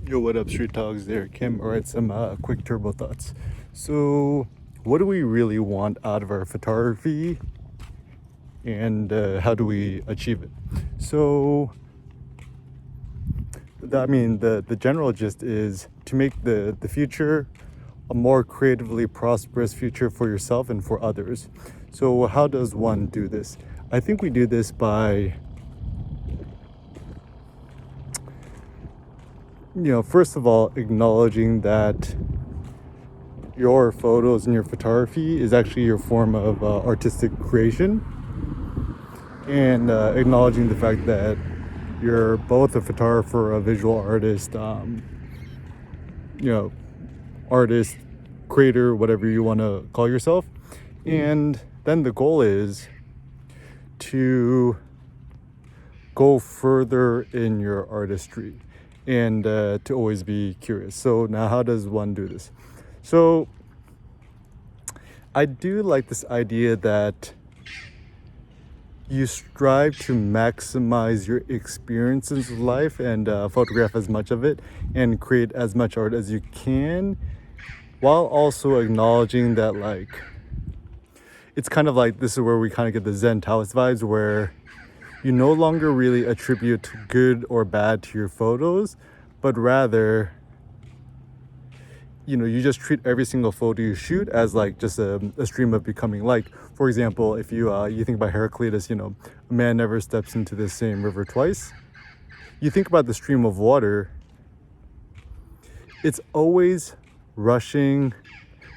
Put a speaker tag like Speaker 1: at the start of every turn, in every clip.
Speaker 1: Yo, what up, Street Dogs? There, Kim. All right, some quick turbo thoughts. So, what do we really want out of our photography, and how do we achieve it? So, the general gist is to make the future a more creatively prosperous future for yourself and for others. So, how does one do this? I think we do this by, first of all, acknowledging that your photos and your photography is actually your form of artistic creation, and acknowledging the fact that you're both a photographer, a visual artist, artist, creator, whatever you want to call yourself. And then the goal is to go further in your artistry and to always be curious. So now, how does one do this? So I do like this idea that you strive to maximize your experiences of life and photograph as much of it and create as much art as you can, while also acknowledging that, like, it's kind of like, this is where we kind of get the Zen Taoist vibes, where you no longer really attribute good or bad to your photos, but rather, you just treat every single photo you shoot as like just a stream of becoming. Like, for example, if you think about Heraclitus, a man never steps into the same river twice. You think about the stream of water, it's always rushing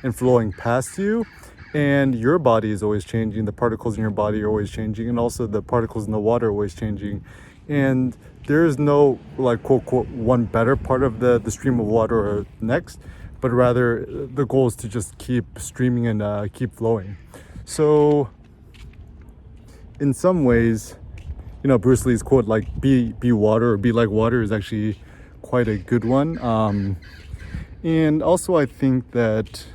Speaker 1: and flowing past you, and your body is always changing. The particles in your body are always changing, and also the particles in the water are always changing. And there is no, like, quote quote, one better part of the stream of water or next, but rather the goal is to just keep streaming and keep flowing. So in some ways, Bruce Lee's quote, like, be water or be like water, is actually quite a good one. And also, I think that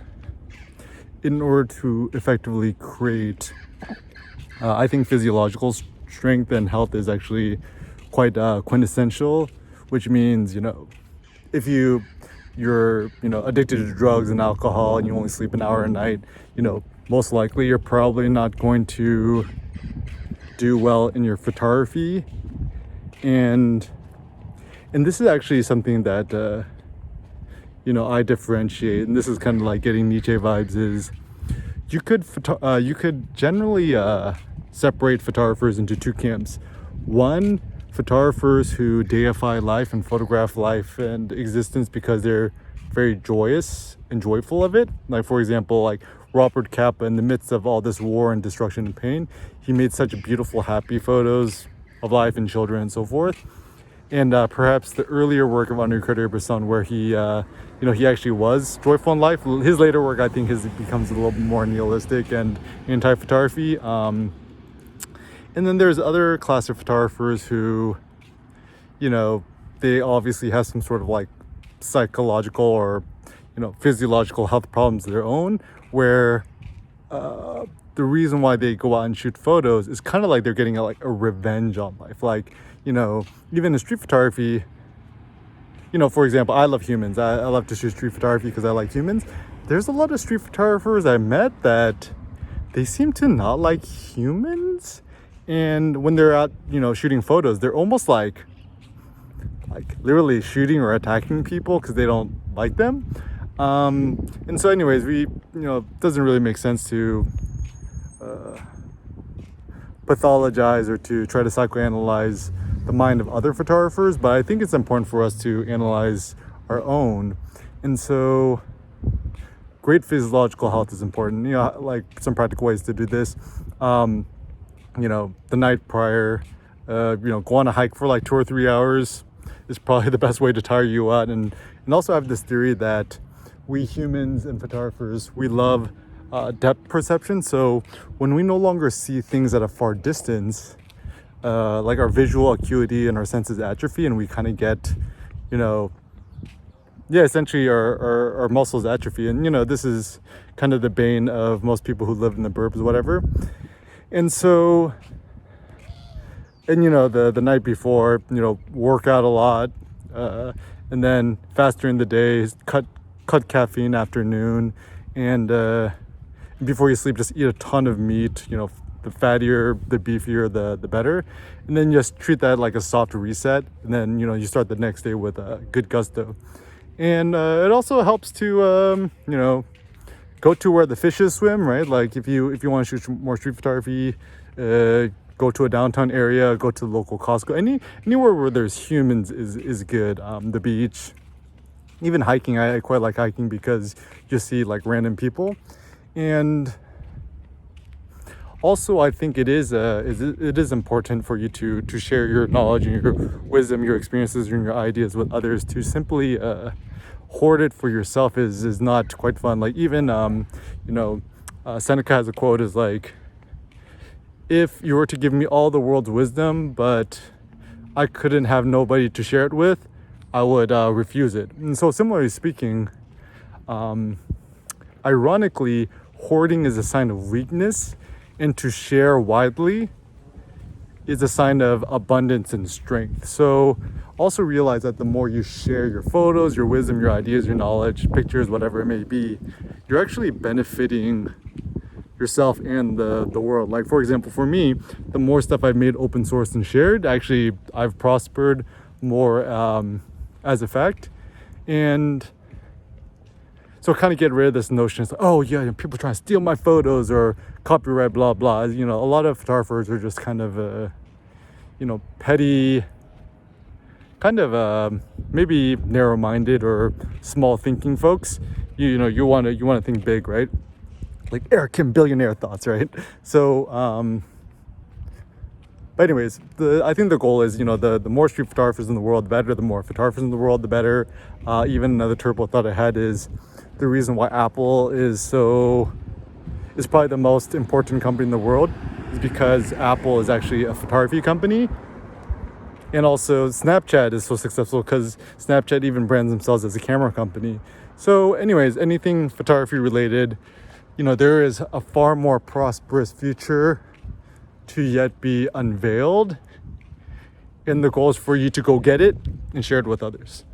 Speaker 1: in order to effectively create, I think physiological strength and health is actually quite quintessential, which means, if you're addicted to drugs and alcohol and you only sleep an hour a night, most likely you're probably not going to do well in your photography. And this is actually something that I differentiate, and this is kind of like getting Nietzsche vibes, is you could generally separate photographers into two camps. One, photographers who deify life and photograph life and existence because they're very joyous and joyful of it. Like, for example, like Robert Capa, in the midst of all this war and destruction and pain, he made such beautiful, happy photos of life and children and so forth. And perhaps the earlier work of Henri Cartier-Bresson, where he actually was joyful in life. His later work, I think, becomes a little bit more nihilistic and anti-photography. And then there's other class of photographers who, they obviously have some sort of like psychological or, physiological health problems of their own, where the reason why they go out and shoot photos is kind of like they're getting a revenge on life. Like, even in street photography, for example, I love humans. I love to shoot street photography because I like humans. There's a lot of street photographers I met that they seem to not like humans. And when they're out, shooting photos, they're almost like literally shooting or attacking people because they don't like them. And so anyways, it doesn't really make sense to pathologize or to try to psychoanalyze the mind of other photographers, but I think it's important for us to analyze our own. And so great physiological health is important. Like some practical ways to do this. The night prior, go on a hike for like 2 or 3 hours is probably the best way to tire you out. And also I have this theory that we humans and photographers, we love depth perception. So when we no longer see things at a far distance, like our visual acuity and our senses atrophy, and we kind of get, essentially our muscles atrophy. And, this is kind of the bane of most people who live in the burbs, whatever. And so, and the night before, work out a lot, and then fast during the day, cut caffeine afternoon, and before you sleep, just eat a ton of meat. The fattier, the beefier, the better, and then just treat that like a soft reset, and then you start the next day with a good gusto. And it also helps to go to where the fishes swim, right? Like if you want to shoot more street photography, go to a downtown area, go to the local Costco, anywhere where there's humans is good. The beach, even hiking. I quite like hiking because you see like random people. And also, I think it is important for you to share your knowledge and your wisdom, your experiences, and your ideas with others. To simply hoard it for yourself is not quite fun. Like even Seneca has a quote is like, if you were to give me all the world's wisdom, but I couldn't have nobody to share it with, I would refuse it. And so similarly speaking, ironically, hoarding is a sign of weakness, and to share widely is a sign of abundance and strength. So also realize that the more you share your photos, your wisdom, your ideas, your knowledge, pictures, whatever it may be, you're actually benefiting yourself and the world. Like for example, for me, the more stuff I've made open source and shared, actually I've prospered more as a fact. And so kind of get rid of this notion. It's like, oh yeah, people trying to steal my photos or copyright, blah blah. A lot of photographers are just kind of petty, kind of maybe narrow-minded or small-thinking folks. You want to think big, right? Like Eric Kim billionaire thoughts, right? So but anyways, I think the goal is, the more street photographers in the world, the better. The more photographers in the world, the better. Even another turbo thought I had is the reason why Apple is probably the most important company in the world is because Apple is actually a photography company. And also Snapchat is so successful because Snapchat even brands themselves as a camera company. So anyways, anything photography related, there is a far more prosperous future to yet be unveiled. And the goal is for you to go get it and share it with others.